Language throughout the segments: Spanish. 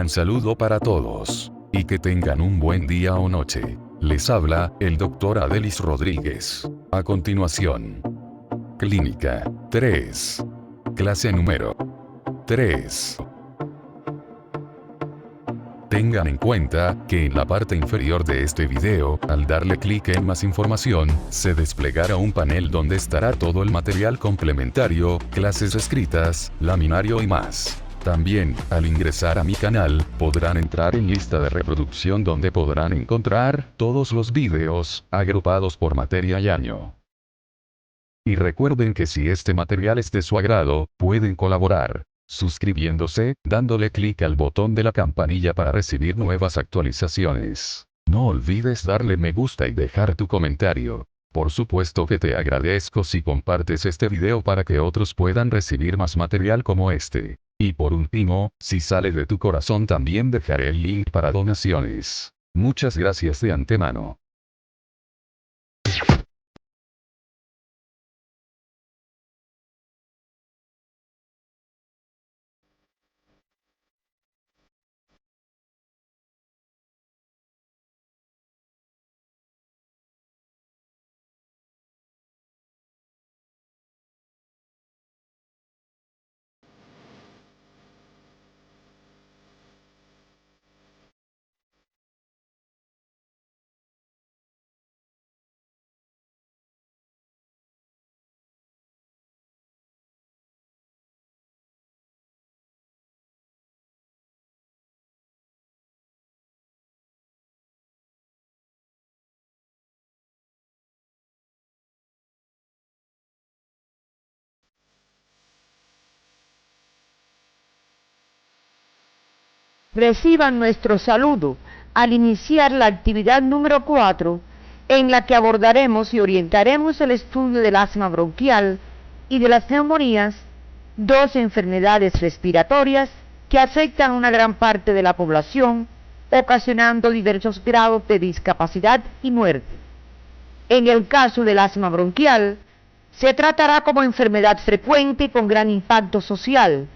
gran saludo para todos. Y que tengan un buen día o noche. Les habla, el Dr. Adelis Rodríguez. A continuación. Clínica 3. Clase número 3. Tengan en cuenta que en la parte inferior de este video, al darle clic en más información, se desplegará un panel donde estará todo el material complementario, clases escritas, laminario y más. También, al ingresar a mi canal, podrán entrar en lista de reproducción donde podrán encontrar todos los videos, agrupados por materia y año. Y recuerden que si este material es de su agrado, pueden colaborar suscribiéndose, dándole clic al botón de la campanilla para recibir nuevas actualizaciones. No olvides darle me gusta y dejar tu comentario. Por supuesto que te agradezco si compartes este video para que otros puedan recibir más material como este. Y por último, si sale de tu corazón también dejaré el link para donaciones. Muchas gracias de antemano. Reciban nuestro saludo al iniciar la actividad número 4, en la que abordaremos y orientaremos el estudio del asma bronquial y de las neumonías, dos enfermedades respiratorias que afectan a una gran parte de la población, ocasionando diversos grados de discapacidad y muerte. En el caso del asma bronquial, se tratará como enfermedad frecuente con gran impacto social.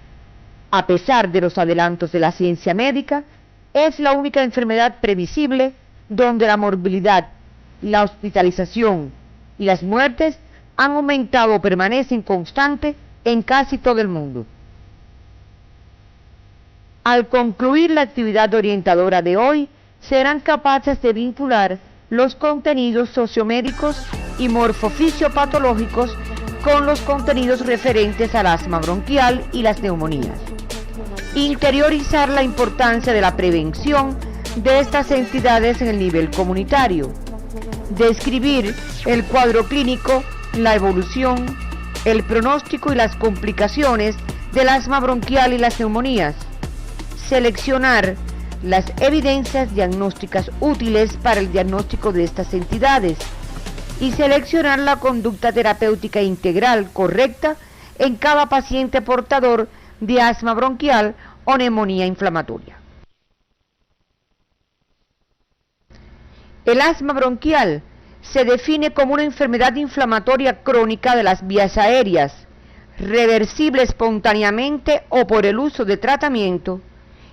A pesar de los adelantos de la ciencia médica, es la única enfermedad previsible donde la morbilidad, la hospitalización y las muertes han aumentado o permanecen constantes en casi todo el mundo. Al concluir la actividad orientadora de hoy, serán capaces de vincular los contenidos sociomédicos y morfofisiopatológicos con los contenidos referentes al asma bronquial y las neumonías. Interiorizar la importancia de la prevención de estas entidades en el nivel comunitario. Describir el cuadro clínico, la evolución, el pronóstico y las complicaciones del asma bronquial y las neumonías. Seleccionar las evidencias diagnósticas útiles para el diagnóstico de estas entidades y seleccionar la conducta terapéutica integral correcta en cada paciente portador de asma bronquial o neumonía inflamatoria. El asma bronquial se define como una enfermedad inflamatoria crónica de las vías aéreas, reversible espontáneamente o por el uso de tratamiento,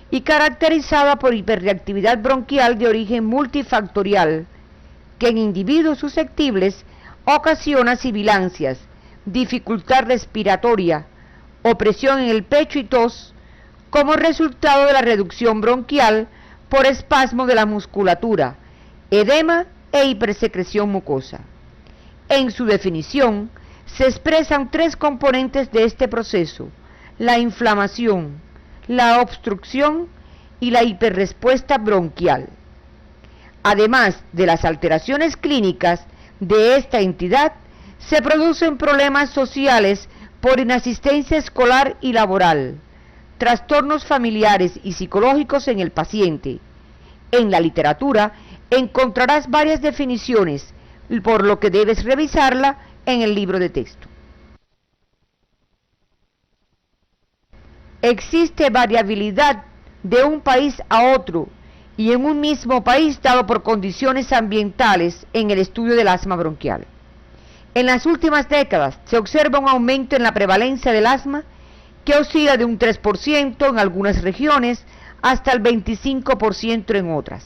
y caracterizada por hiperreactividad bronquial de origen multifactorial, que en individuos susceptibles ocasiona sibilancias, dificultad respiratoria, opresión en el pecho y tos, como resultado de la reducción bronquial por espasmo de la musculatura, edema e hipersecreción mucosa. En su definición, se expresan tres componentes de este proceso: la inflamación, la obstrucción y la hiperrespuesta bronquial. Además de las alteraciones clínicas de esta entidad, se producen problemas sociales por inasistencia escolar y laboral, trastornos familiares y psicológicos en el paciente. En la literatura encontrarás varias definiciones, por lo que debes revisarla en el libro de texto. Existe variabilidad de un país a otro y en un mismo país dado por condiciones ambientales en el estudio del asma bronquial. En las últimas décadas se observa un aumento en la prevalencia del asma que oscila de un 3% en algunas regiones hasta el 25% en otras.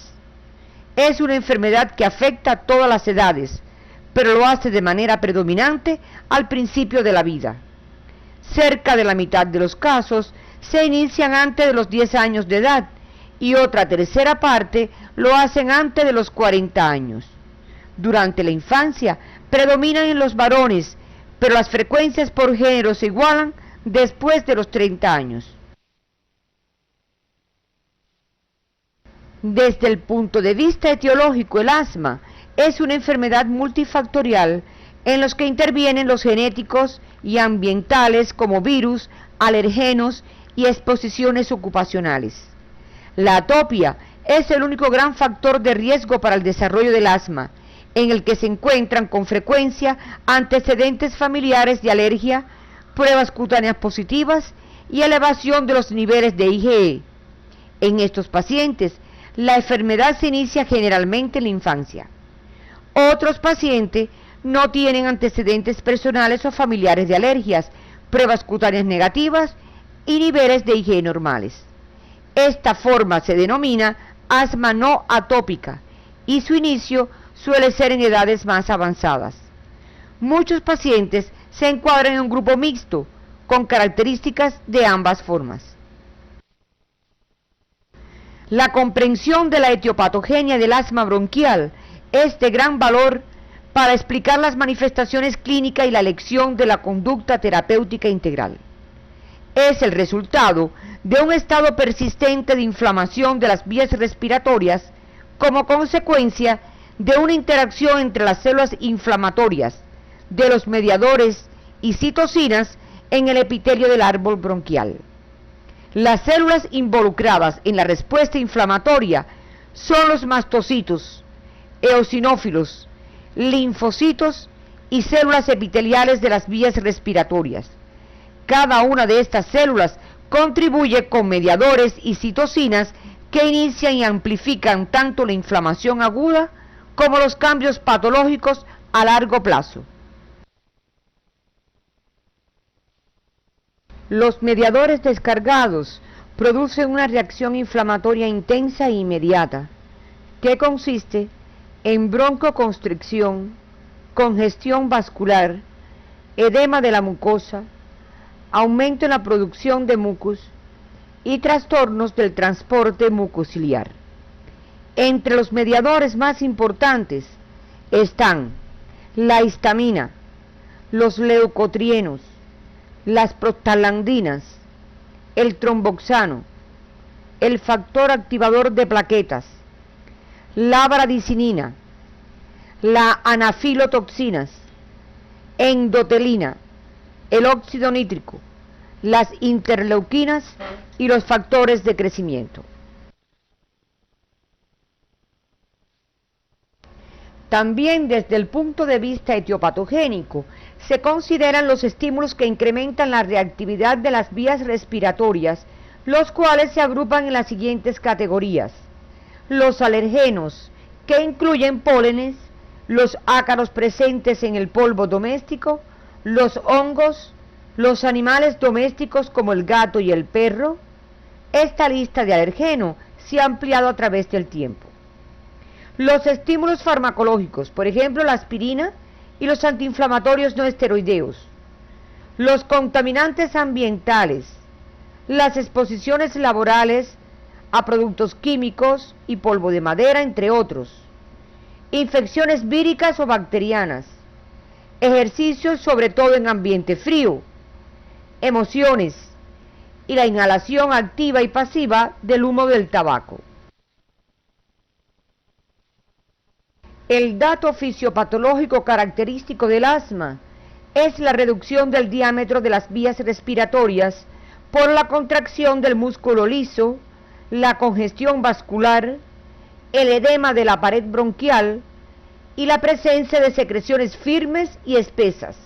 Es una enfermedad que afecta a todas las edades, pero lo hace de manera predominante al principio de la vida. Cerca de la mitad de los casos se inician antes de los 10 años de edad y otra tercera parte lo hacen antes de los 40 años. Durante la infancia predominan en los varones, pero las frecuencias por género se igualan después de los 30 años. Desde el punto de vista etiológico, el asma es una enfermedad multifactorial en los que intervienen los genéticos y ambientales como virus, alergenos y exposiciones ocupacionales. La atopia es el único gran factor de riesgo para el desarrollo del asma, en el que se encuentran con frecuencia antecedentes familiares de alergia, pruebas cutáneas positivas y elevación de los niveles de IgE. En estos pacientes, la enfermedad se inicia generalmente en la infancia. Otros pacientes no tienen antecedentes personales o familiares de alergias, pruebas cutáneas negativas y niveles de IgE normales. Esta forma se denomina asma no atópica y su inicio suele ser en edades más avanzadas. Muchos pacientes se encuadran en un grupo mixto, con características de ambas formas. La comprensión de la etiopatogenia del asma bronquial es de gran valor para explicar las manifestaciones clínicas y la elección de la conducta terapéutica integral. Es el resultado de un estado persistente de inflamación de las vías respiratorias como consecuencia de una interacción entre las células inflamatorias, de los mediadores y citocinas en el epitelio del árbol bronquial. Las células involucradas en la respuesta inflamatoria son los mastocitos, eosinófilos, linfocitos y células epiteliales de las vías respiratorias. Cada una de estas células contribuye con mediadores y citocinas que inician y amplifican tanto la inflamación aguda como los cambios patológicos a largo plazo. Los mediadores descargados producen una reacción inflamatoria intensa e inmediata, que consiste en broncoconstricción, congestión vascular, edema de la mucosa, aumento en la producción de mucus y trastornos del transporte mucociliar. Entre los mediadores más importantes están la histamina, los leucotrienos, las prostaglandinas, el tromboxano, el factor activador de plaquetas, la bradicinina, la anafilotoxinas, endotelina, el óxido nítrico, las interleuquinas y los factores de crecimiento. También desde el punto de vista etiopatogénico, se consideran los estímulos que incrementan la reactividad de las vías respiratorias, los cuales se agrupan en las siguientes categorías: los alergenos, que incluyen pólenes, los ácaros presentes en el polvo doméstico, los hongos, los animales domésticos como el gato y el perro. Esta lista de alergenos se ha ampliado a través del tiempo. Los estímulos farmacológicos, por ejemplo la aspirina y los antiinflamatorios no esteroideos, los contaminantes ambientales, las exposiciones laborales a productos químicos y polvo de madera, entre otros, infecciones víricas o bacterianas, ejercicios sobre todo en ambiente frío, emociones y la inhalación activa y pasiva del humo del tabaco. El dato fisiopatológico característico del asma es la reducción del diámetro de las vías respiratorias por la contracción del músculo liso, la congestión vascular, el edema de la pared bronquial y la presencia de secreciones firmes y espesas.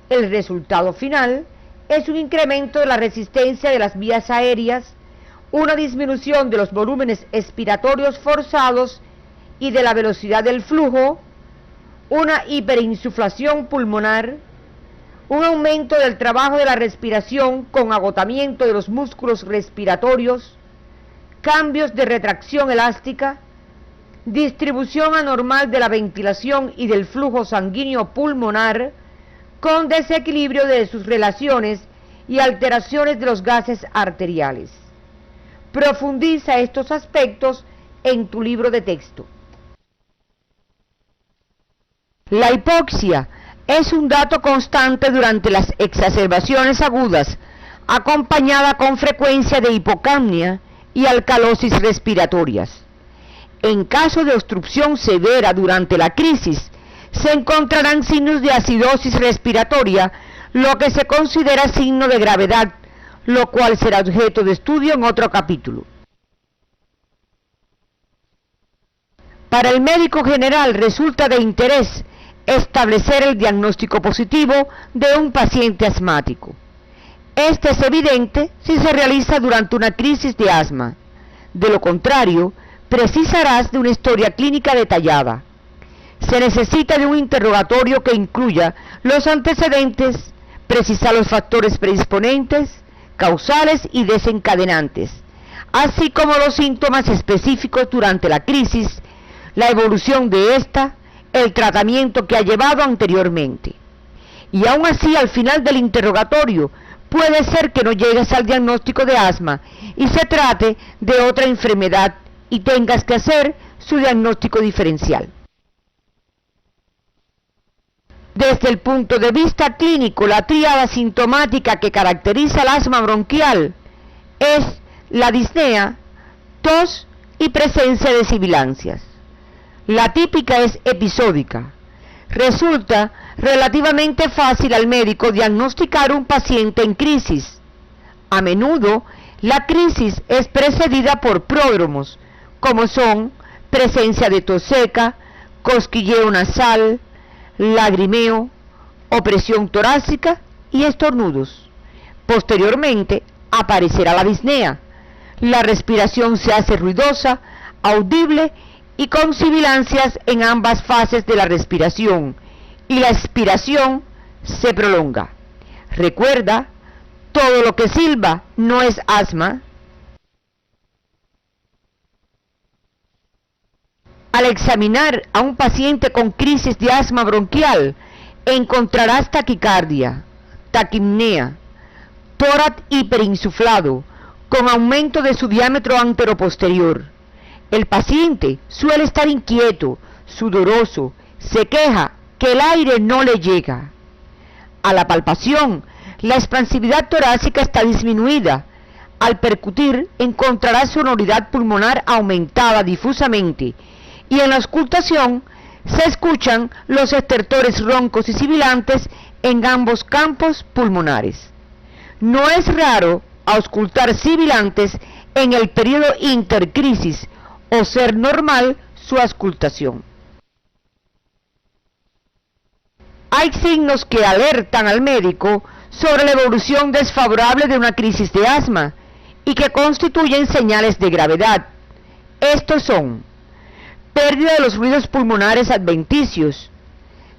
El resultado final es un incremento de la resistencia de las vías aéreas, una disminución de los volúmenes expiratorios forzados y de la velocidad del flujo, una hiperinsuflación pulmonar, un aumento del trabajo de la respiración con agotamiento de los músculos respiratorios, cambios de retracción elástica, distribución anormal de la ventilación y del flujo sanguíneo pulmonar, con desequilibrio de sus relaciones y alteraciones de los gases arteriales. Profundiza estos aspectos en tu libro de texto. La hipoxia es un dato constante durante las exacerbaciones agudas, acompañada con frecuencia de hipocapnia y alcalosis respiratorias. En caso de obstrucción severa durante la crisis, se encontrarán signos de acidosis respiratoria, lo que se considera signo de gravedad, lo cual será objeto de estudio en otro capítulo. Para el médico general resulta de interés establecer el diagnóstico positivo de un paciente asmático. Este es evidente si se realiza durante una crisis de asma. De lo contrario, precisarás de una historia clínica detallada. Se necesita de un interrogatorio que incluya los antecedentes, precisar los factores predisponentes, causales y desencadenantes, así como los síntomas específicos durante la crisis, la evolución de esta, el tratamiento que ha llevado anteriormente. Y aún así, al final del interrogatorio, puede ser que no llegues al diagnóstico de asma y se trate de otra enfermedad y tengas que hacer su diagnóstico diferencial. Desde el punto de vista clínico, la tríada sintomática que caracteriza el asma bronquial es la disnea, tos y presencia de sibilancias. La típica es episódica. Resulta relativamente fácil al médico diagnosticar un paciente en crisis. A menudo, la crisis es precedida por pródromos, como son presencia de tos seca, cosquilleo nasal, lagrimeo, opresión torácica y estornudos. Posteriormente aparecerá la disnea. La respiración se hace ruidosa, audible y con sibilancias en ambas fases de la respiración, y la expiración se prolonga. Recuerda, todo lo que silba no es asma. Al examinar a un paciente con crisis de asma bronquial, encontrarás taquicardia, taquipnea, tórax hiperinsuflado, con aumento de su diámetro anteroposterior. El paciente suele estar inquieto, sudoroso, se queja que el aire no le llega. A la palpación, la expansividad torácica está disminuida. Al percutir, encontrarás sonoridad pulmonar aumentada difusamente, y en la auscultación se escuchan los estertores roncos y sibilantes en ambos campos pulmonares. No es raro auscultar sibilantes en el periodo intercrisis o ser normal su auscultación. Hay signos que alertan al médico sobre la evolución desfavorable de una crisis de asma y que constituyen señales de gravedad. Estos son: pérdida de los ruidos pulmonares adventicios,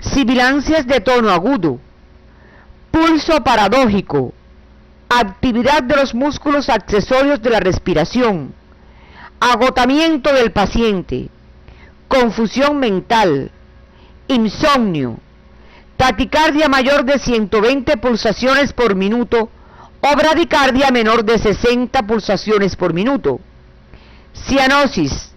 sibilancias de tono agudo, pulso paradójico, actividad de los músculos accesorios de la respiración, agotamiento del paciente, confusión mental, insomnio, taquicardia mayor de 120 pulsaciones por minuto o bradicardia menor de 60 pulsaciones por minuto, cianosis.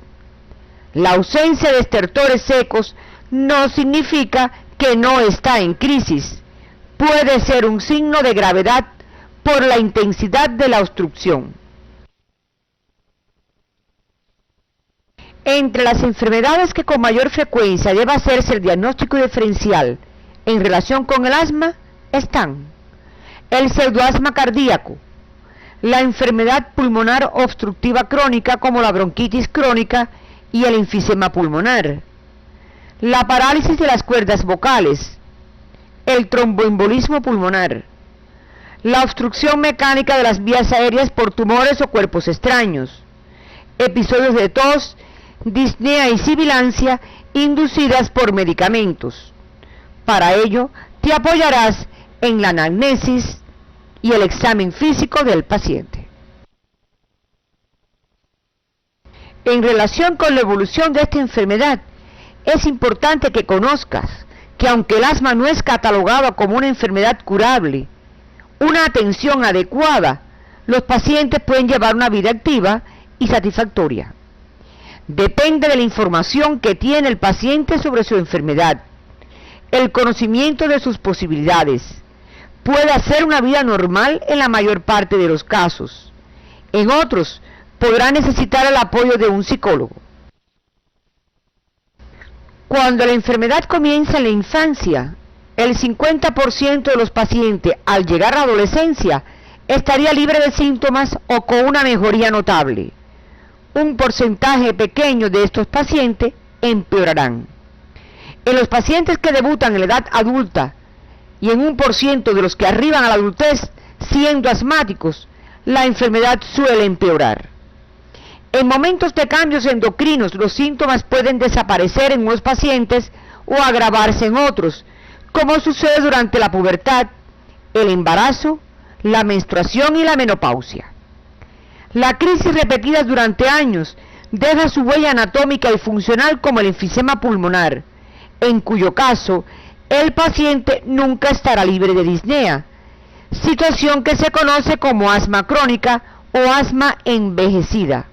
La ausencia de estertores secos no significa que no está en crisis. Puede ser un signo de gravedad por la intensidad de la obstrucción. Entre las enfermedades que con mayor frecuencia debe hacerse el diagnóstico diferencial en relación con el asma están el pseudoasma cardíaco, la enfermedad pulmonar obstructiva crónica como la bronquitis crónica y el enfisema pulmonar, la parálisis de las cuerdas vocales, el tromboembolismo pulmonar, la obstrucción mecánica de las vías aéreas por tumores o cuerpos extraños, episodios de tos, disnea y sibilancia inducidas por medicamentos. Para ello, te apoyarás en la anamnesis y el examen físico del paciente. En relación con la evolución de esta enfermedad, es importante que conozcas que aunque el asma no es catalogada como una enfermedad curable, una atención adecuada, los pacientes pueden llevar una vida activa y satisfactoria. Depende de la información que tiene el paciente sobre su enfermedad, el conocimiento de sus posibilidades. Puede hacer una vida normal en la mayor parte de los casos. En otros, podrá necesitar el apoyo de un psicólogo. Cuando la enfermedad comienza en la infancia, el 50% de los pacientes al llegar a la adolescencia estaría libre de síntomas o con una mejoría notable. Un porcentaje pequeño de estos pacientes empeorarán. En los pacientes que debutan en la edad adulta y en 1% de los que arriban a la adultez siendo asmáticos, la enfermedad suele empeorar. En momentos de cambios endocrinos, los síntomas pueden desaparecer en unos pacientes o agravarse en otros, como sucede durante la pubertad, el embarazo, la menstruación y la menopausia. La crisis repetida durante años deja su huella anatómica y funcional como el enfisema pulmonar, en cuyo caso el paciente nunca estará libre de disnea, situación que se conoce como asma crónica o asma envejecida.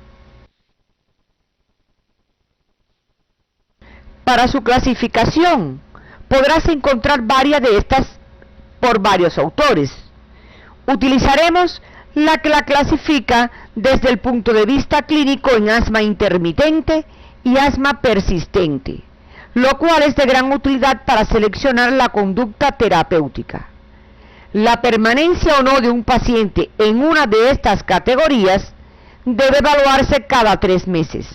Para su clasificación, podrás encontrar varias de estas por varios autores. Utilizaremos la que la clasifica desde el punto de vista clínico en asma intermitente y asma persistente, lo cual es de gran utilidad para seleccionar la conducta terapéutica. La permanencia o no de un paciente en una de estas categorías debe evaluarse cada 3 meses.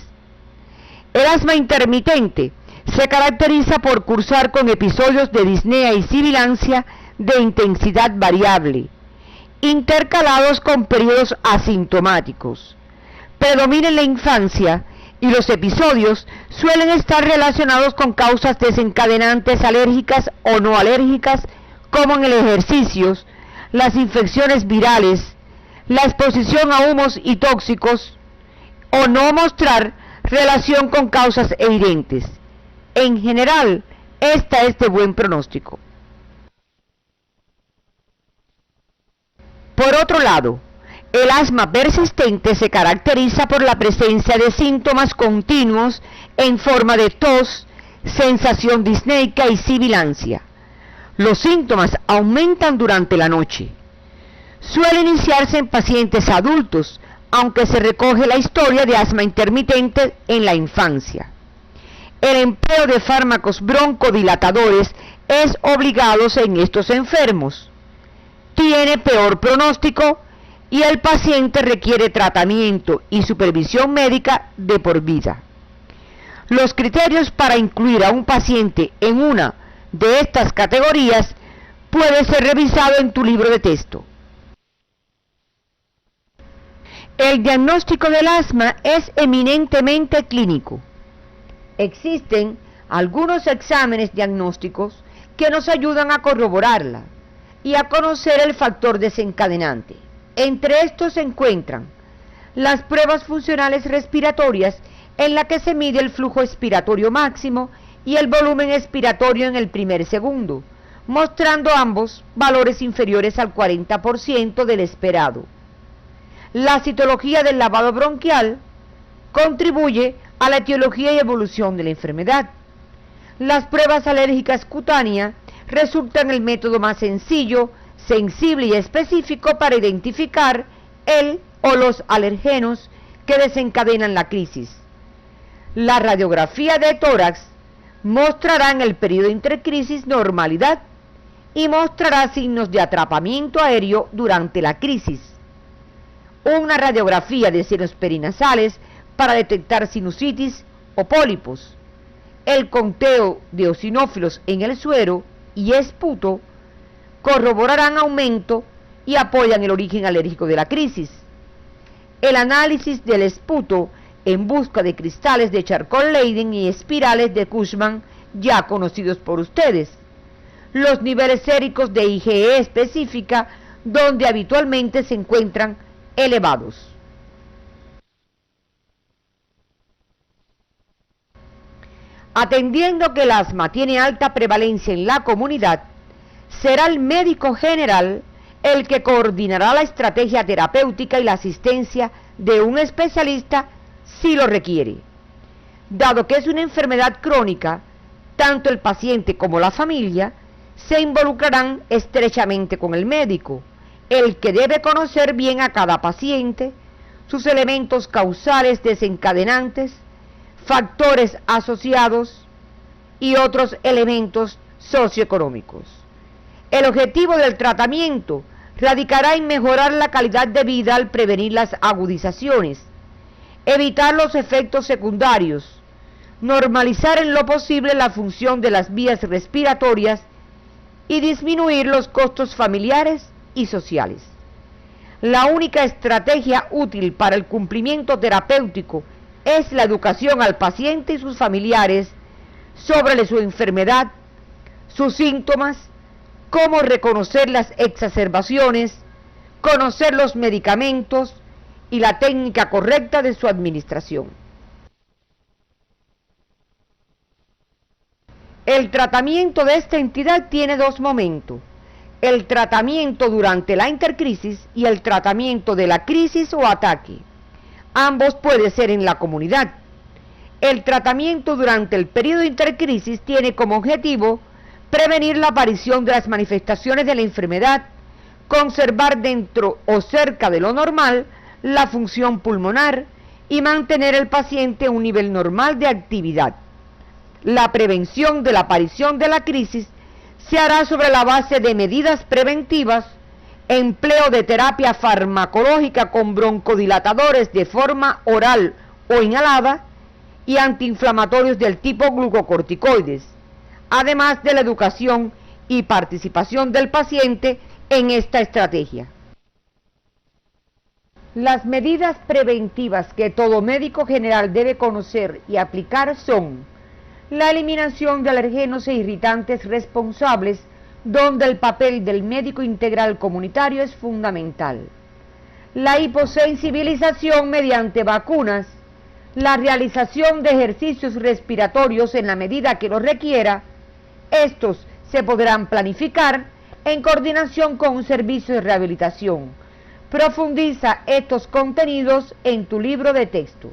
El asma intermitente se caracteriza por cursar con episodios de disnea y sibilancia de intensidad variable, intercalados con periodos asintomáticos. Predomina en la infancia y los episodios suelen estar relacionados con causas desencadenantes alérgicas o no alérgicas, como en el ejercicio, las infecciones virales, la exposición a humos y tóxicos, o no mostrar relación con causas evidentes. En general, esta es de buen pronóstico. Por otro lado, el asma persistente se caracteriza por la presencia de síntomas continuos en forma de tos, sensación disneica y sibilancia. Los síntomas aumentan durante la noche. Suele iniciarse en pacientes adultos, aunque se recoge la historia de asma intermitente en la infancia. El empleo de fármacos broncodilatadores es obligado en estos enfermos. Tiene peor pronóstico y el paciente requiere tratamiento y supervisión médica de por vida. Los criterios para incluir a un paciente en una de estas categorías puede ser revisado en tu libro de texto. El diagnóstico del asma es eminentemente clínico. Existen algunos exámenes diagnósticos que nos ayudan a corroborarla y a conocer el factor desencadenante. Entre estos se encuentran las pruebas funcionales respiratorias, en la que se mide el flujo expiratorio máximo y el volumen expiratorio en el primer segundo, mostrando ambos valores inferiores al 40% del esperado. La citología del lavado bronquial contribuye a la etiología y evolución de la enfermedad. Las pruebas alérgicas cutáneas resultan el método más sencillo, sensible y específico para identificar el o los alergenos que desencadenan la crisis. La radiografía de tórax mostrará en el periodo intercrisis normalidad y mostrará signos de atrapamiento aéreo durante la crisis. Una radiografía de senos perinasales para detectar sinusitis o pólipos. El conteo de eosinófilos en el suero y esputo corroborarán aumento y apoyan el origen alérgico de la crisis. El análisis del esputo en busca de cristales de Charcot-Leyden y espirales de Cushman, ya conocidos por ustedes. Los niveles séricos de IgE específica, donde habitualmente se encuentran elevados. Atendiendo que el asma tiene alta prevalencia en la comunidad, será el médico general el que coordinará la estrategia terapéutica y la asistencia de un especialista si lo requiere. Dado que es una enfermedad crónica, tanto el paciente como la familia se involucrarán estrechamente con el médico, el que debe conocer bien a cada paciente, sus elementos causales desencadenantes, factores asociados y otros elementos socioeconómicos. El objetivo del tratamiento radicará en mejorar la calidad de vida al prevenir las agudizaciones, evitar los efectos secundarios, normalizar en lo posible la función de las vías respiratorias y disminuir los costos familiares y sociales. La única estrategia útil para el cumplimiento terapéutico es la educación al paciente y sus familiares sobre su enfermedad, sus síntomas, cómo reconocer las exacerbaciones, conocer los medicamentos y la técnica correcta de su administración. El tratamiento de esta entidad tiene dos momentos: el tratamiento durante la intercrisis y el tratamiento de la crisis o ataque. Ambos pueden ser en la comunidad. El tratamiento durante el periodo intercrisis tiene como objetivo prevenir la aparición de las manifestaciones de la enfermedad, conservar dentro o cerca de lo normal la función pulmonar y mantener el paciente a un nivel normal de actividad. La prevención de la aparición de la crisis se hará sobre la base de medidas preventivas, empleo de terapia farmacológica con broncodilatadores de forma oral o inhalada y antiinflamatorios del tipo glucocorticoides, además de la educación y participación del paciente en esta estrategia. Las medidas preventivas que todo médico general debe conocer y aplicar son la eliminación de alergenos e irritantes responsables, donde el papel del médico integral comunitario es fundamental, la hiposensibilización mediante vacunas, la realización de ejercicios respiratorios en la medida que lo requiera. Estos se podrán planificar en coordinación con un servicio de rehabilitación. Profundiza estos contenidos en tu libro de texto.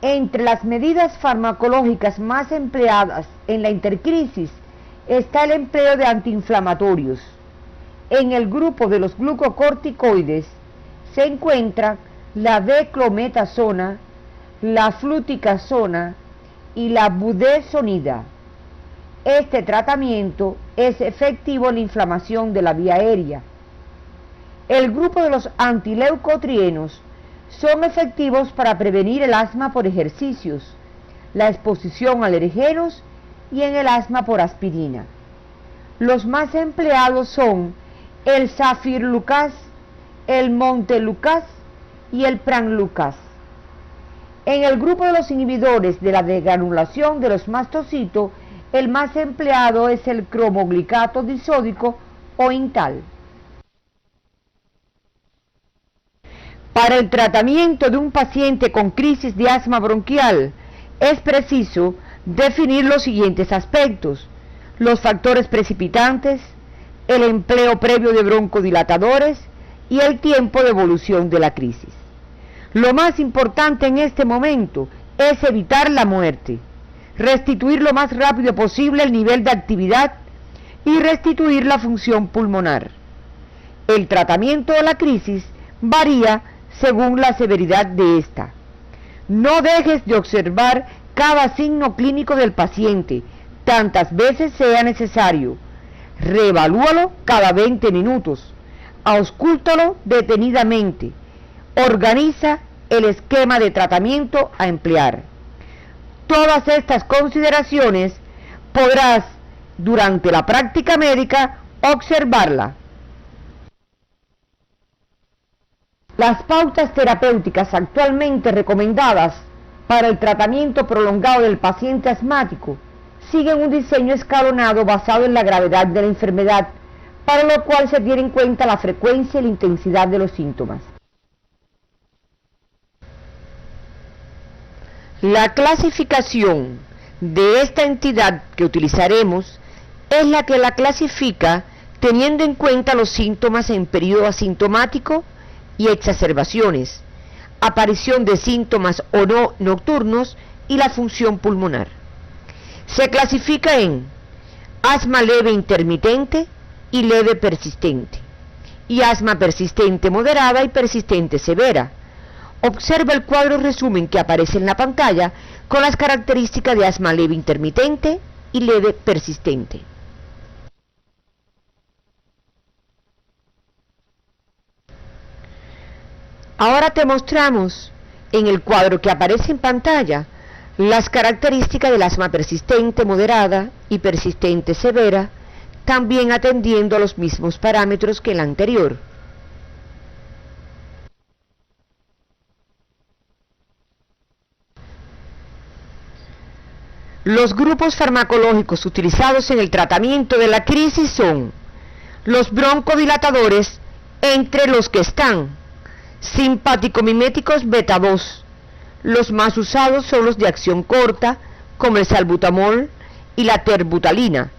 Entre las medidas farmacológicas más empleadas en la intercrisis está el empleo de antiinflamatorios. En el grupo de los glucocorticoides se encuentra la beclometasona, la fluticasona y la budesonida. Este tratamiento es efectivo en la inflamación de la vía aérea. El grupo de los antileucotrienos son efectivos para prevenir el asma por ejercicios, la exposición a alergenos y en el asma por aspirina. Los más empleados son el safirlucas, el montelukast y el pramlukast. En el grupo de los inhibidores de la degranulación de los mastocitos, el más empleado es el cromoglicato disódico o Intal. Para el tratamiento de un paciente con crisis de asma bronquial, es preciso definir los siguientes aspectos: los factores precipitantes, el empleo previo de broncodilatadores y el tiempo de evolución de la crisis. Lo más importante en este momento es evitar la muerte, restituir lo más rápido posible el nivel de actividad y restituir la función pulmonar. El tratamiento de la crisis varía según la severidad de esta. No dejes de observar cada signo clínico del paciente, tantas veces sea necesario. Reevalúalo cada 20 minutos. Auscúltalo detenidamente. Organiza el esquema de tratamiento a emplear. Todas estas consideraciones podrás, durante la práctica médica, observarla. Las pautas terapéuticas actualmente recomendadas para el tratamiento prolongado del paciente asmático siguen un diseño escalonado basado en la gravedad de la enfermedad, para lo cual se tiene en cuenta la frecuencia y la intensidad de los síntomas. La clasificación de esta entidad que utilizaremos es la que la clasifica teniendo en cuenta los síntomas en periodo asintomático y exacerbaciones, aparición de síntomas o no nocturnos y la función pulmonar. Se clasifica en asma leve intermitente y leve persistente, y asma persistente moderada y persistente severa. Observa el cuadro resumen que aparece en la pantalla con las características de asma leve intermitente y leve persistente. Ahora te mostramos en el cuadro que aparece en pantalla las características del asma persistente moderada y persistente severa, también atendiendo a los mismos parámetros que el anterior. Los grupos farmacológicos utilizados en el tratamiento de la crisis son los broncodilatadores, entre los que están simpático-miméticos beta 2. Los más usados son los de acción corta, como el salbutamol y la terbutalina.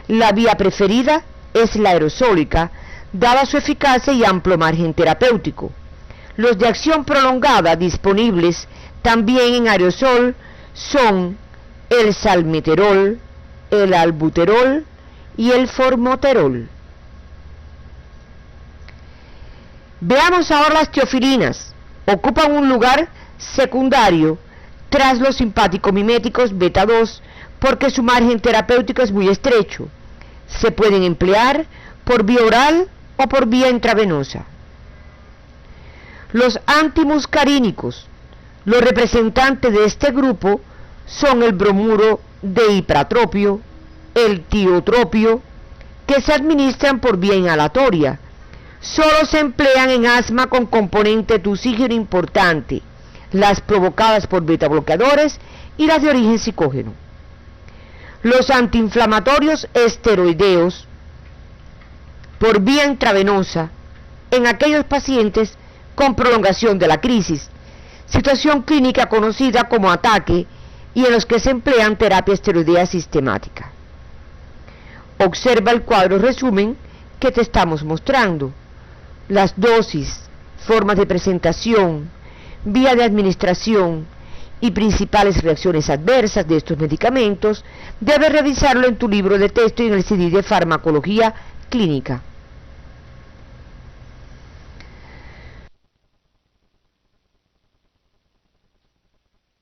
La vía preferida es la aerosólica, dada su eficacia y amplio margen terapéutico. Los de acción prolongada disponibles también en aerosol son el salmeterol, el albuterol y el formoterol. Veamos ahora las teofilinas. Ocupan un lugar secundario tras los simpático-miméticos beta 2 porque su margen terapéutico es muy estrecho. Se pueden emplear por vía oral o por vía intravenosa. Los antimuscarínicos. Los representantes de este grupo son el bromuro de ipratropio, el tiotropio, que se administran por vía inhalatoria. Solo se emplean en asma con componente tusígeno importante, las provocadas por betabloqueadores y las de origen psicógeno. Los antiinflamatorios esteroideos por vía intravenosa en aquellos pacientes con prolongación de la crisis, situación clínica conocida como ataque y en los que se emplean terapia esteroidea sistemática. Observa el cuadro resumen que te estamos mostrando. Las dosis, formas de presentación, vía de administración y principales reacciones adversas de estos medicamentos, debes revisarlo en tu libro de texto y en el CD de farmacología clínica.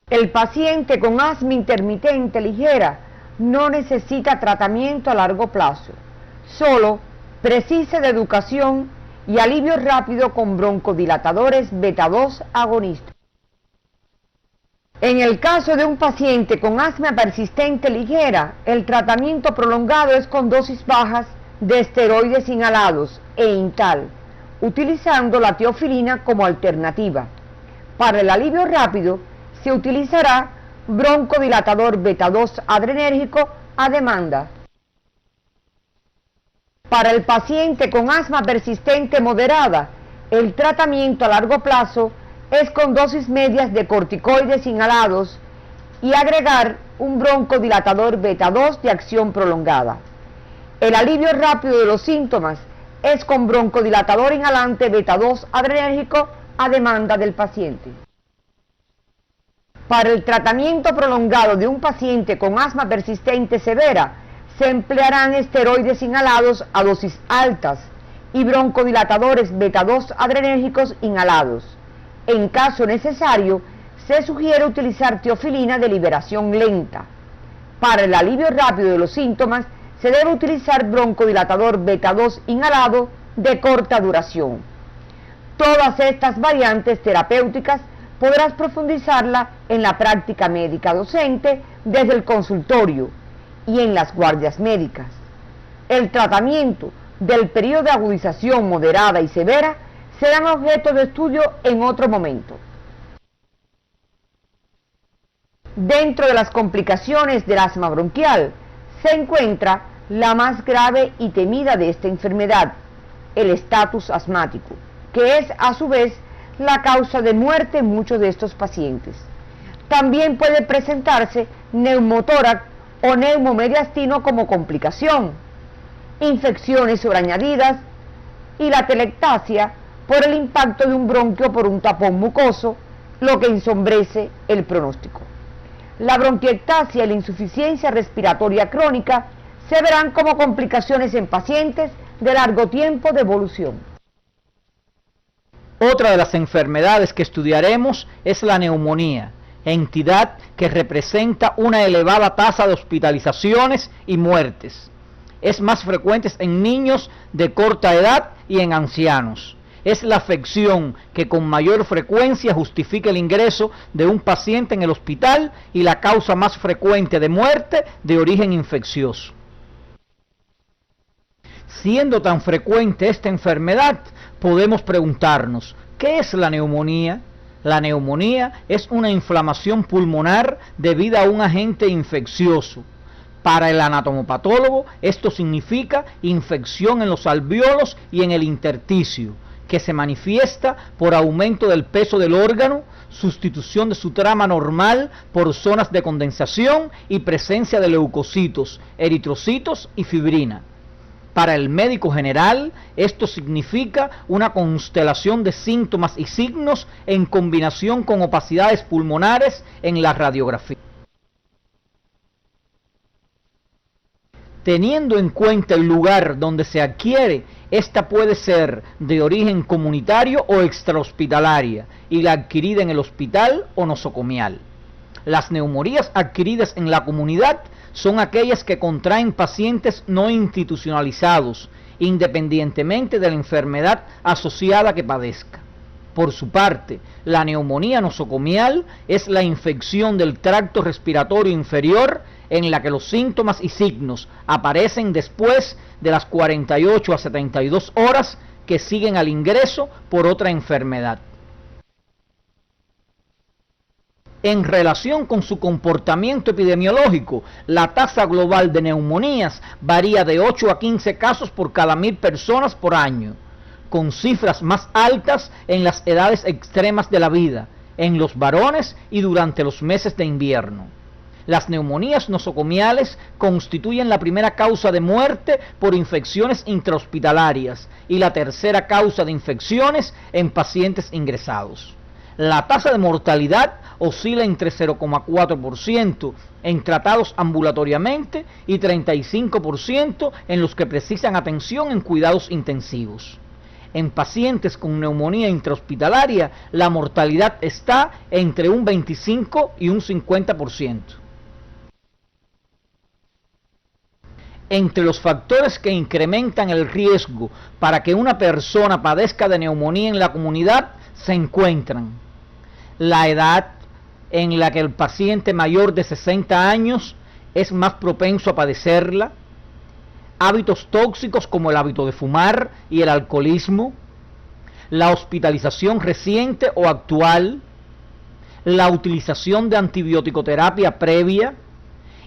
El paciente con asma intermitente ligera no necesita tratamiento a largo plazo, solo precisa de educación y alivio rápido con broncodilatadores beta 2 agonistas. En el caso de un paciente con asma persistente ligera, el tratamiento prolongado es con dosis bajas de esteroides inhalados e Intal, utilizando la teofilina como alternativa. Para el alivio rápido se utilizará broncodilatador beta 2 adrenérgico a demanda. Para el paciente con asma persistente moderada, el tratamiento a largo plazo es con dosis medias de corticoides inhalados y agregar un broncodilatador beta 2 de acción prolongada. El alivio rápido de los síntomas es con broncodilatador inhalante beta 2 adrenérgico a demanda del paciente. Para el tratamiento prolongado de un paciente con asma persistente severa, se emplearán esteroides inhalados a dosis altas y broncodilatadores beta 2 adrenérgicos inhalados. En caso necesario, se sugiere utilizar teofilina de liberación lenta. Para el alivio rápido de los síntomas, se debe utilizar broncodilatador beta 2 inhalado de corta duración. Todas estas variantes terapéuticas podrás profundizarla en la práctica médica docente desde el consultorio y en las guardias médicas. El tratamiento del periodo de agudización moderada y severa serán objeto de estudio en otro momento. Dentro de las complicaciones del asma bronquial se encuentra la más grave y temida de esta enfermedad, el estatus asmático, que es a su vez la causa de muerte en muchos de estos pacientes. También puede presentarse neumotórax o neumomediastino como complicación, infecciones sobreañadidas y la telectasia por el impacto de un bronquio por un tapón mucoso, lo que ensombrece el pronóstico. La bronquiectasia y la insuficiencia respiratoria crónica se verán como complicaciones en pacientes de largo tiempo de evolución. Otra de las enfermedades que estudiaremos es la neumonía, entidad que representa una elevada tasa de hospitalizaciones y muertes. Es más frecuente en niños de corta edad y en ancianos. Es la afección que con mayor frecuencia justifica el ingreso de un paciente en el hospital y la causa más frecuente de muerte de origen infeccioso. Siendo tan frecuente esta enfermedad, podemos preguntarnos, ¿qué es la neumonía? La neumonía es una inflamación pulmonar debida a un agente infeccioso. Para el anatomopatólogo, esto significa infección en los alvéolos y en el intersticio, que se manifiesta por aumento del peso del órgano, sustitución de su trama normal por zonas de condensación y presencia de leucocitos, eritrocitos y fibrina. Para el médico general, esto significa una constelación de síntomas y signos en combinación con opacidades pulmonares en la radiografía. Teniendo en cuenta el lugar donde se adquiere, esta puede ser de origen comunitario o extrahospitalaria y la adquirida en el hospital o nosocomial. Las neumonías adquiridas en la comunidad son aquellas que contraen pacientes no institucionalizados, independientemente de la enfermedad asociada que padezca. Por su parte, la neumonía nosocomial es la infección del tracto respiratorio inferior en la que los síntomas y signos aparecen después de las 48 a 72 horas que siguen al ingreso por otra enfermedad. En relación con su comportamiento epidemiológico, la tasa global de neumonías varía de 8 a 15 casos por cada 1000 personas por año, con cifras más altas en las edades extremas de la vida, en los varones y durante los meses de invierno. Las neumonías nosocomiales constituyen la primera causa de muerte por infecciones intrahospitalarias y la tercera causa de infecciones en pacientes ingresados. La tasa de mortalidad oscila entre 0,4% en tratados ambulatoriamente y 35% en los que precisan atención en cuidados intensivos. En pacientes con neumonía intrahospitalaria, la mortalidad está entre un 25 y un 50%. Entre los factores que incrementan el riesgo para que una persona padezca de neumonía en la comunidad se encuentran la edad, en la que el paciente mayor de 60 años es más propenso a padecerla, hábitos tóxicos como el hábito de fumar y el alcoholismo, la hospitalización reciente o actual, la utilización de antibiótico-terapia previa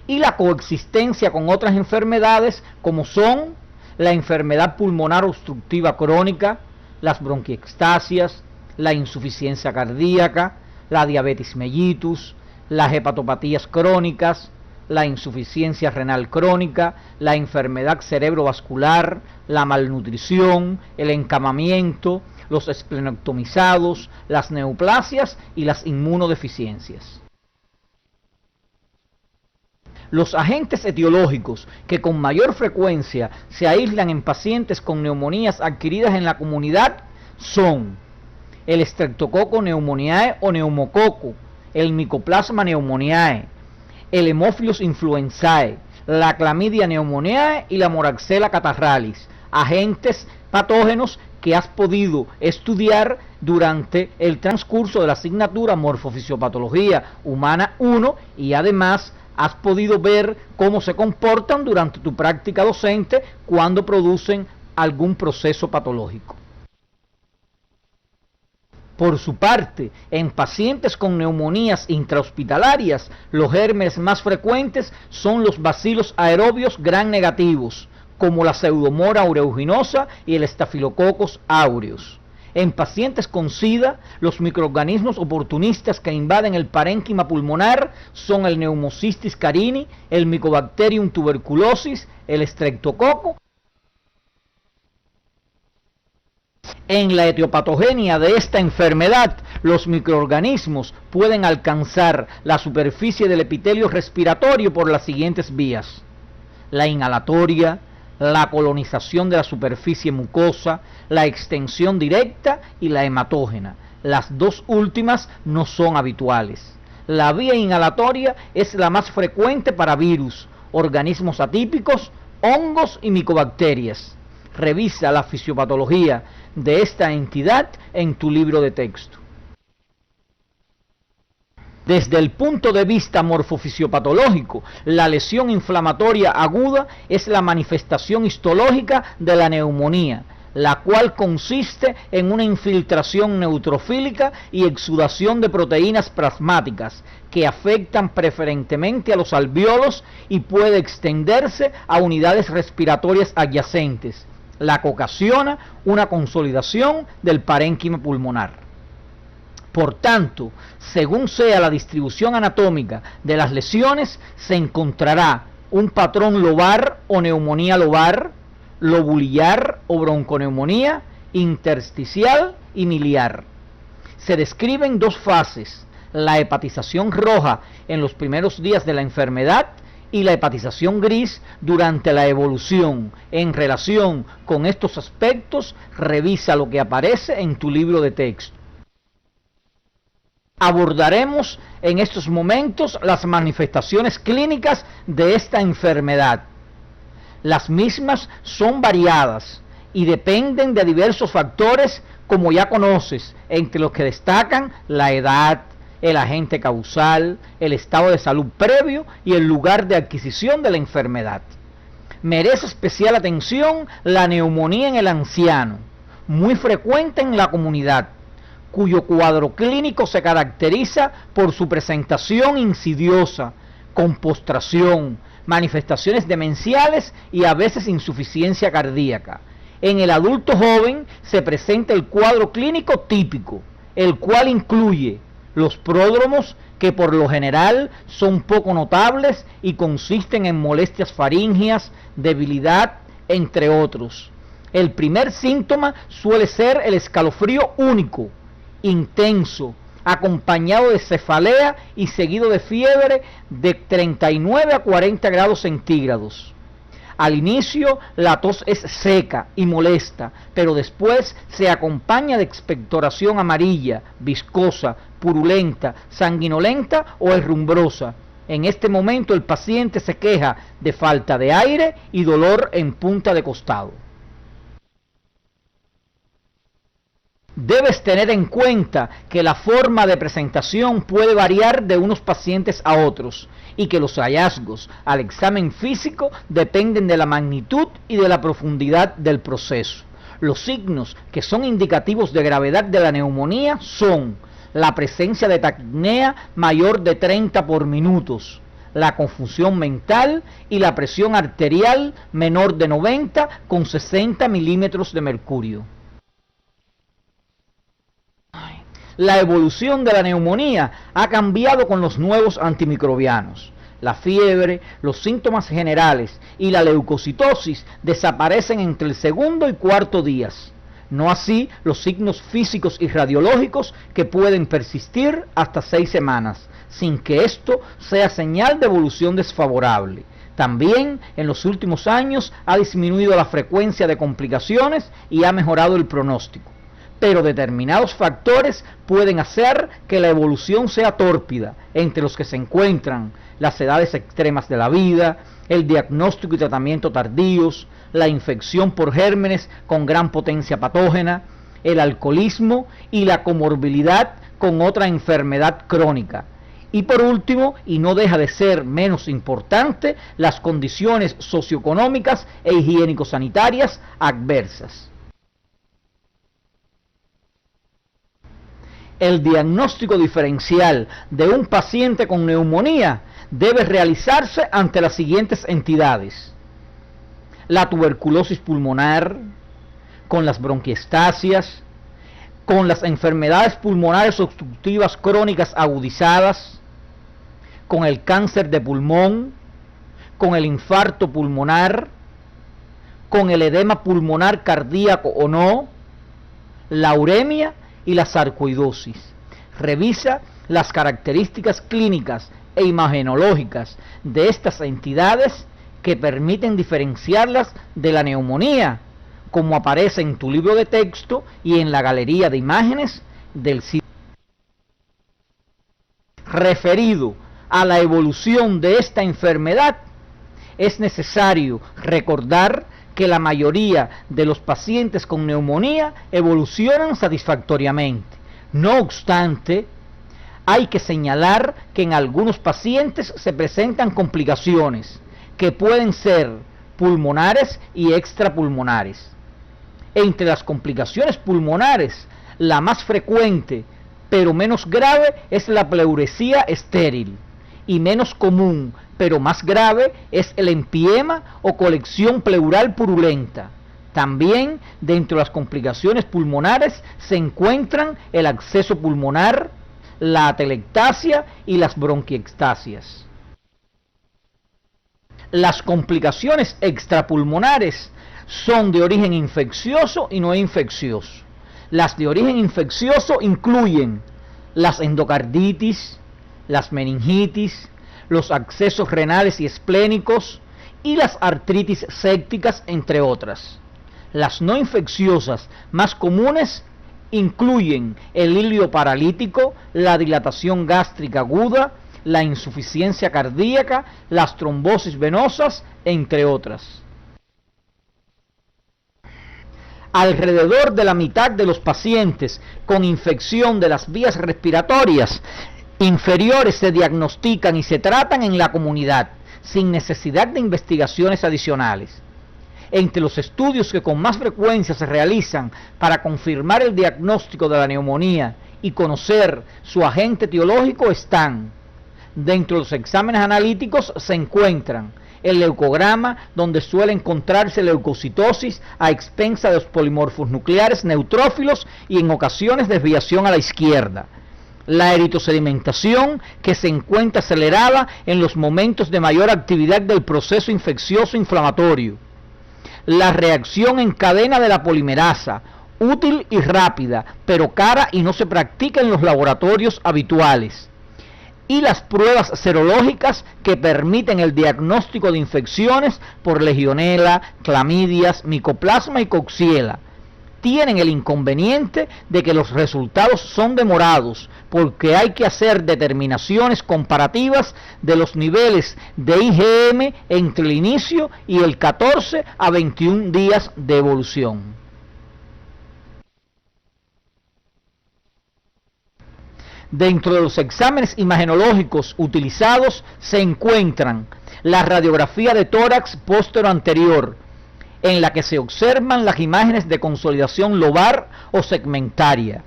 y la coexistencia con otras enfermedades como son la enfermedad pulmonar obstructiva crónica, las bronquiectasias, la insuficiencia cardíaca, la diabetes mellitus, las hepatopatías crónicas, la insuficiencia renal crónica, la enfermedad cerebrovascular, la malnutrición, el encamamiento, los esplenectomizados, las neoplasias y las inmunodeficiencias. Los agentes etiológicos que con mayor frecuencia se aíslan en pacientes con neumonías adquiridas en la comunidad son el Streptococcus pneumoniae o neumococo, el Mycoplasma pneumoniae, el Haemophilus influenzae, la Chlamydia pneumoniae y la Moraxella catarrhalis, agentes patógenos que has podido estudiar durante el transcurso de la asignatura Morfofisiopatología Humana 1 y además has podido ver cómo se comportan durante tu práctica docente cuando producen algún proceso patológico. Por su parte, en pacientes con neumonías intrahospitalarias, los gérmenes más frecuentes son los bacilos aerobios gram negativos, como la Pseudomonas aeruginosa y el Staphylococcus aureus. En pacientes con SIDA, los microorganismos oportunistas que invaden el parénquima pulmonar son el Pneumocystis carini, el Mycobacterium tuberculosis, el Streptococo. En la etiopatogenia de esta enfermedad, los microorganismos pueden alcanzar la superficie del epitelio respiratorio por las siguientes vías: la inhalatoria, la colonización de la superficie mucosa, la extensión directa y la hematógena. Las dos últimas no son habituales. La vía inhalatoria es la más frecuente para virus, organismos atípicos, hongos y micobacterias. Revisa la fisiopatología de esta entidad en tu libro de texto. Desde el punto de vista morfofisiopatológico, la lesión inflamatoria aguda es la manifestación histológica de la neumonía, la cual consiste en una infiltración neutrofílica y exudación de proteínas plasmáticas que afectan preferentemente a los alvéolos y puede extenderse a unidades respiratorias adyacentes, la que ocasiona una consolidación del parénquima pulmonar. Por tanto, según sea la distribución anatómica de las lesiones, se encontrará un patrón lobar o neumonía lobar, lobuliar o bronconeumonía, intersticial y miliar. Se describen dos fases: la hepatización roja en los primeros días de la enfermedad y la hepatización gris durante la evolución. En relación con estos aspectos, revisa lo que aparece en tu libro de texto. Abordaremos en estos momentos las manifestaciones clínicas de esta enfermedad. Las mismas son variadas y dependen de diversos factores, como ya conoces, entre los que destacan la edad, el agente causal, el estado de salud previo y el lugar de adquisición de la enfermedad. Merece especial atención la neumonía en el anciano, muy frecuente en la comunidad, cuyo cuadro clínico se caracteriza por su presentación insidiosa, con postración, manifestaciones demenciales y a veces insuficiencia cardíaca. En el adulto joven se presenta el cuadro clínico típico, el cual incluye los pródromos, que por lo general son poco notables y consisten en molestias faríngeas, debilidad, entre otros. El primer síntoma suele ser el escalofrío único, intenso, acompañado de cefalea y seguido de fiebre de 39 a 40 grados centígrados. Al inicio la tos es seca y molesta, pero después se acompaña de expectoración amarilla, viscosa, purulenta, sanguinolenta o herrumbrosa. En este momento el paciente se queja de falta de aire y dolor en punta de costado. Debes tener en cuenta que la forma de presentación puede variar de unos pacientes a otros y que los hallazgos al examen físico dependen de la magnitud y de la profundidad del proceso. Los signos que son indicativos de gravedad de la neumonía son la presencia de taquipnea mayor de 30 por minutos, la confusión mental y la presión arterial menor de 90 con 60 milímetros de mercurio. La evolución de la neumonía ha cambiado con los nuevos antimicrobianos. La fiebre, los síntomas generales y la leucocitosis desaparecen entre el segundo y cuarto días. No así los signos físicos y radiológicos, que pueden persistir hasta 6 semanas, sin que esto sea señal de evolución desfavorable. También en los últimos años ha disminuido la frecuencia de complicaciones y ha mejorado el pronóstico. Pero determinados factores pueden hacer que la evolución sea tórpida, entre los que se encuentran las edades extremas de la vida, el diagnóstico y tratamiento tardíos, la infección por gérmenes con gran potencia patógena, el alcoholismo y la comorbilidad con otra enfermedad crónica. Y por último, y no deja de ser menos importante, las condiciones socioeconómicas e higiénico-sanitarias adversas. El diagnóstico diferencial de un paciente con neumonía debe realizarse ante las siguientes entidades: la tuberculosis pulmonar, con las bronquiestasias, con las enfermedades pulmonares obstructivas crónicas agudizadas, con el cáncer de pulmón, con el infarto pulmonar, con el edema pulmonar cardíaco o no, la uremia y la sarcoidosis. Revisa las características clínicas e imagenológicas de estas entidades que permiten diferenciarlas de la neumonía, como aparece en tu libro de texto y en la galería de imágenes del sitio. Referido a la evolución de esta enfermedad, es necesario recordar que la mayoría de los pacientes con neumonía evolucionan satisfactoriamente. No obstante, hay que señalar que en algunos pacientes se presentan complicaciones que pueden ser pulmonares y extrapulmonares. Entre las complicaciones pulmonares, la más frecuente pero menos grave es la pleuresía estéril, y menos común pero más grave es el empiema o colección pleural purulenta. También dentro de las complicaciones pulmonares se encuentran el absceso pulmonar, la atelectasia y las bronquiectasias. Las complicaciones extrapulmonares son de origen infeccioso y no infeccioso. Las de origen infeccioso incluyen las endocarditis, las meningitis, los abscesos renales y esplénicos y las artritis sépticas, entre otras. Las no infecciosas más comunes incluyen el hilio paralítico, la dilatación gástrica aguda, la insuficiencia cardíaca, las trombosis venosas, entre otras. Alrededor de la mitad de los pacientes con infección de las vías respiratorias inferiores se diagnostican y se tratan en la comunidad, sin necesidad de investigaciones adicionales. Entre los estudios que con más frecuencia se realizan para confirmar el diagnóstico de la neumonía y conocer su agente etiológico están: dentro de los exámenes analíticos se encuentran el leucograma, donde suele encontrarse leucocitosis a expensa de los polimorfos nucleares neutrófilos y en ocasiones desviación a la izquierda; la eritrosedimentación, que se encuentra acelerada en los momentos de mayor actividad del proceso infeccioso inflamatorio; la reacción en cadena de la polimerasa, útil y rápida, pero cara y no se practica en los laboratorios habituales; y las pruebas serológicas que permiten el diagnóstico de infecciones por legionela, clamidias, micoplasma y coxiela. Tienen el inconveniente de que los resultados son demorados, porque hay que hacer determinaciones comparativas de los niveles de IgM entre el inicio y el 14 a 21 días de evolución. Dentro de los exámenes imagenológicos utilizados se encuentran la radiografía de tórax póstero-anterior, en la que se observan las imágenes de consolidación lobar o segmentaria.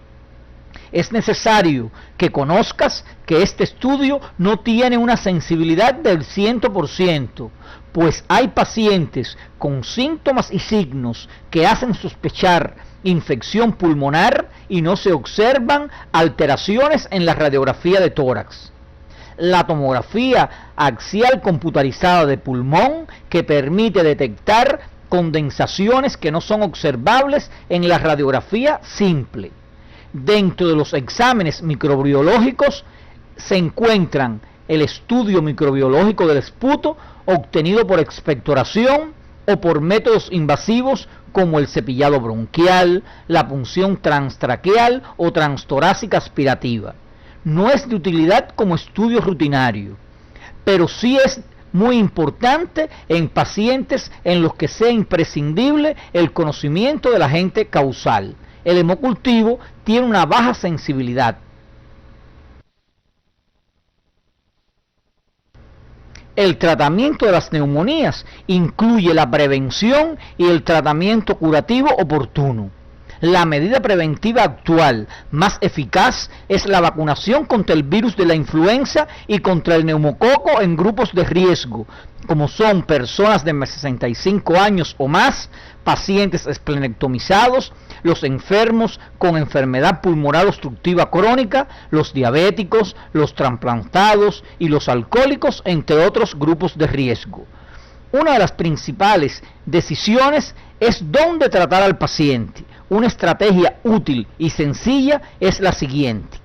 Es necesario que conozcas que este estudio no tiene una sensibilidad del 100%, pues hay pacientes con síntomas y signos que hacen sospechar infección pulmonar y no se observan alteraciones en la radiografía de tórax. La tomografía axial computarizada de pulmón, que permite detectar condensaciones que no son observables en la radiografía simple. Dentro de los exámenes microbiológicos se encuentran el estudio microbiológico del esputo, obtenido por expectoración o por métodos invasivos como el cepillado bronquial, la punción transtraqueal o transtorácica aspirativa. No es de utilidad como estudio rutinario, pero sí es muy importante en pacientes en los que sea imprescindible el conocimiento del agente causal. El hemocultivo tiene una baja sensibilidad. El tratamiento de las neumonías incluye la prevención y el tratamiento curativo oportuno. La medida preventiva actual más eficaz es la vacunación contra el virus de la influenza y contra el neumococo en grupos de riesgo, como son personas de 65 años o más, pacientes esplenectomizados, los enfermos con enfermedad pulmonar obstructiva crónica, los diabéticos, los trasplantados y los alcohólicos, entre otros grupos de riesgo. Una de las principales decisiones es dónde tratar al paciente. Una estrategia útil y sencilla es la siguiente: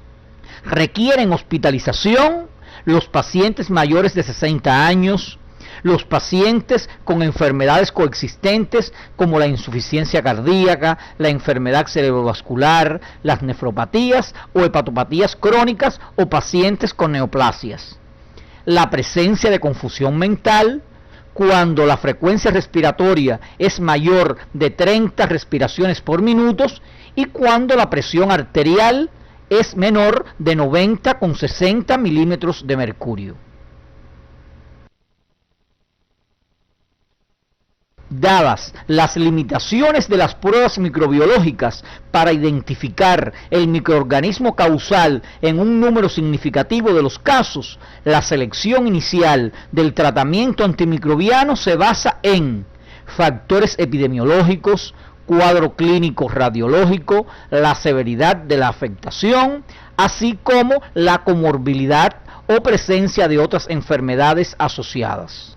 requieren hospitalización los pacientes mayores de 60 años, los pacientes con enfermedades coexistentes como la insuficiencia cardíaca, la enfermedad cerebrovascular, las nefropatías o hepatopatías crónicas o pacientes con neoplasias. La presencia de confusión mental, cuando la frecuencia respiratoria es mayor de 30 respiraciones por minuto y cuando la presión arterial es menor de 90,60 milímetros de mercurio. Dadas las limitaciones de las pruebas microbiológicas para identificar el microorganismo causal en un número significativo de los casos, la selección inicial del tratamiento antimicrobiano se basa en factores epidemiológicos, cuadro clínico radiológico, la severidad de la afectación, así como la comorbilidad o presencia de otras enfermedades asociadas.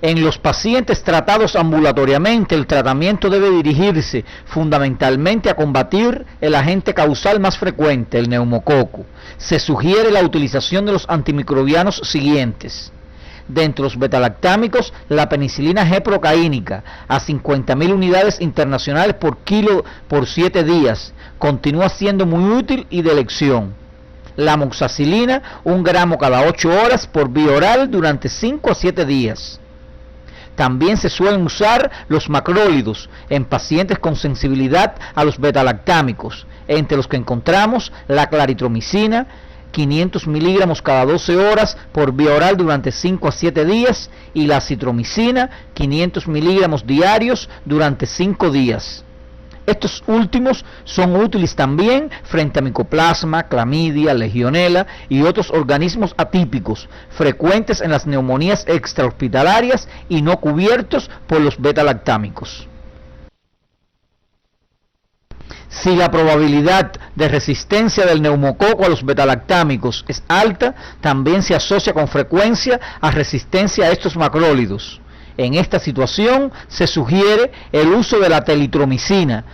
En los pacientes tratados ambulatoriamente, el tratamiento debe dirigirse fundamentalmente a combatir el agente causal más frecuente, el neumococo. Se sugiere la utilización de los antimicrobianos siguientes. Dentro de los betalactámicos, la penicilina G procaínica a 50.000 unidades internacionales por kilo por 7 días. Continúa siendo muy útil y de elección. La amoxicilina, 1 gramo cada 8 horas por vía oral durante 5 a 7 días. También se suelen usar los macrólidos en pacientes con sensibilidad a los betalactámicos, entre los que encontramos la claritromicina, 500 miligramos cada 12 horas por vía oral durante 5 a 7 días, y la acitromicina, 500 miligramos diarios durante 5 días. Estos últimos son útiles también frente a micoplasma, clamidia, legionela y otros organismos atípicos, frecuentes en las neumonías extrahospitalarias y no cubiertos por los betalactámicos. Si la probabilidad de resistencia del neumococo a los betalactámicos es alta, también se asocia con frecuencia a resistencia a estos macrólidos. En esta situación se sugiere el uso de la telitromicina,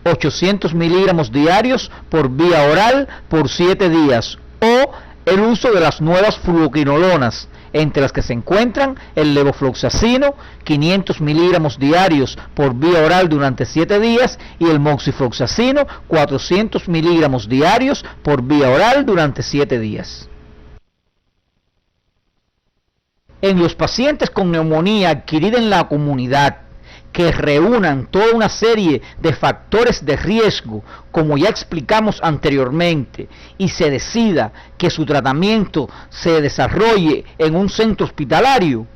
800 miligramos diarios por vía oral por 7 días, o el uso de las nuevas fluoquinolonas, entre las que se encuentran el levofloxacino, 500 miligramos diarios por vía oral durante 7 días, y el moxifloxacino, 400 miligramos diarios por vía oral durante 7 días. En los pacientes con neumonía adquirida en la comunidad, que reúnan toda una serie de factores de riesgo, como ya explicamos anteriormente, y se decida que su tratamiento se desarrolle en un centro hospitalario,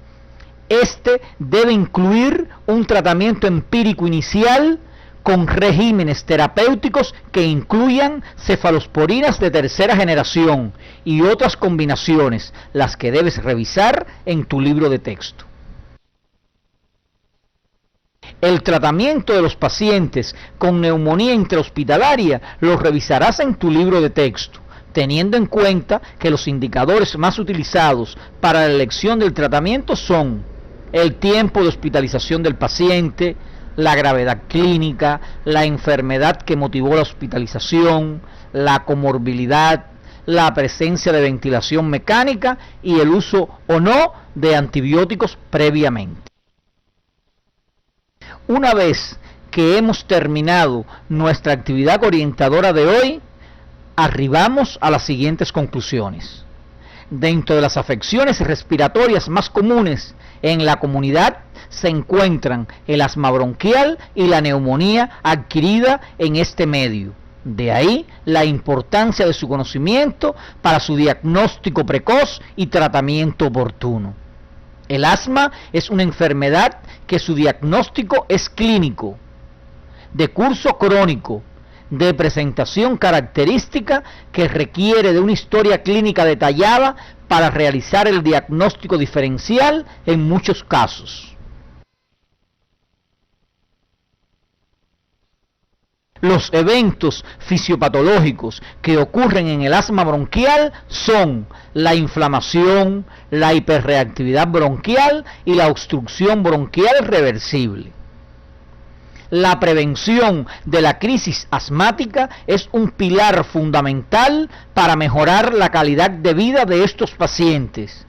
este debe incluir un tratamiento empírico inicial con regímenes terapéuticos que incluyan cefalosporinas de tercera generación y otras combinaciones, las que debes revisar en tu libro de texto. El tratamiento de los pacientes con neumonía intrahospitalaria lo revisarás en tu libro de texto, teniendo en cuenta que los indicadores más utilizados para la elección del tratamiento son el tiempo de hospitalización del paciente, la gravedad clínica, la enfermedad que motivó la hospitalización, la comorbilidad, la presencia de ventilación mecánica y el uso o no de antibióticos previamente. Una vez que hemos terminado nuestra actividad orientadora de hoy, arribamos a las siguientes conclusiones. Dentro de las afecciones respiratorias más comunes en la comunidad se encuentran el asma bronquial y la neumonía adquirida en este medio. De ahí la importancia de su conocimiento para su diagnóstico precoz y tratamiento oportuno. El asma es una enfermedad que su diagnóstico es clínico, de curso crónico, de presentación característica que requiere de una historia clínica detallada para realizar el diagnóstico diferencial en muchos casos. Los eventos fisiopatológicos que ocurren en el asma bronquial son la inflamación, la hiperreactividad bronquial y la obstrucción bronquial reversible. La prevención de la crisis asmática es un pilar fundamental para mejorar la calidad de vida de estos pacientes,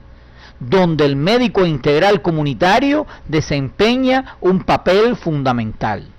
donde el médico integral comunitario desempeña un papel fundamental.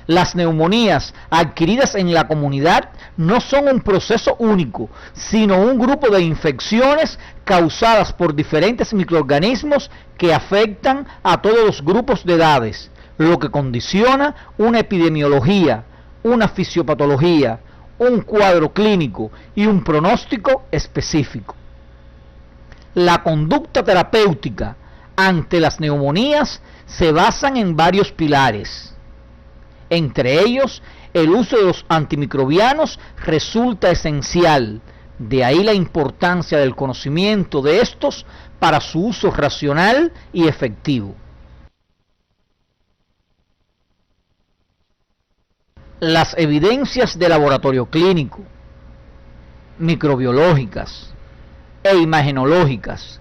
Las neumonías adquiridas en la comunidad no son un proceso único, sino un grupo de infecciones causadas por diferentes microorganismos que afectan a todos los grupos de edades, lo que condiciona una epidemiología, una fisiopatología, un cuadro clínico y un pronóstico específico. La conducta terapéutica ante las neumonías se basa en varios pilares. Entre ellos, el uso de los antimicrobianos resulta esencial, de ahí la importancia del conocimiento de estos para su uso racional y efectivo. Las evidencias de laboratorio clínico, microbiológicas e imagenológicas,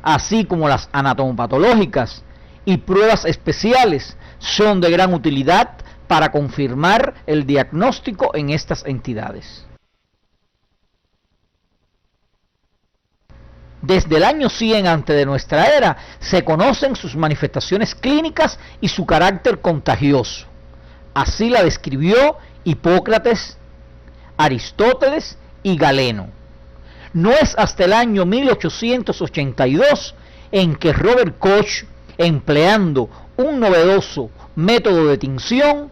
así como las anatomopatológicas y pruebas especiales, son de gran utilidad para confirmar el diagnóstico en estas entidades. Desde el año 100 antes de nuestra era se conocen sus manifestaciones clínicas y su carácter contagioso. Así la describió Hipócrates, Aristóteles y Galeno. No es hasta el año 1882 en que Robert Koch, empleando un novedoso método de tinción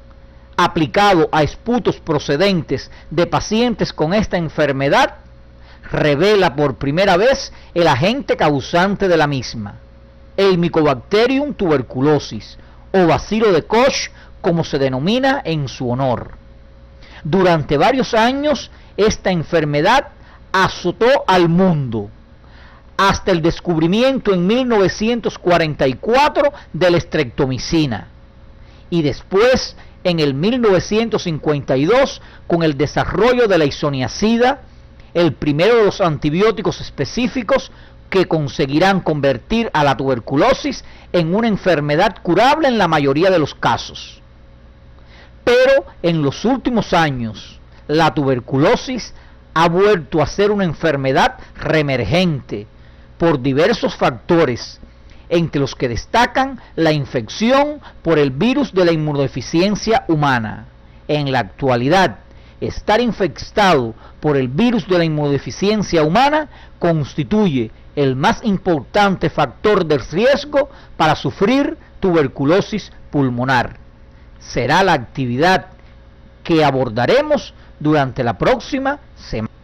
aplicado a esputos procedentes de pacientes con esta enfermedad, revela por primera vez el agente causante de la misma, el Mycobacterium tuberculosis, o bacilo de Koch, como se denomina en su honor. Durante varios años, esta enfermedad azotó al mundo, hasta el descubrimiento en 1944 de la streptomicina, y después en el 1952 con el desarrollo de la isoniazida, el primero de los antibióticos específicos que conseguirán convertir a la tuberculosis en una enfermedad curable en la mayoría de los casos. Pero en los últimos años, la tuberculosis ha vuelto a ser una enfermedad reemergente por diversos factores, entre los que destacan la infección por el virus de la inmunodeficiencia humana. En la actualidad, estar infectado por el virus de la inmunodeficiencia humana constituye el más importante factor de riesgo para sufrir tuberculosis pulmonar. Será la actividad que abordaremos durante la próxima semana.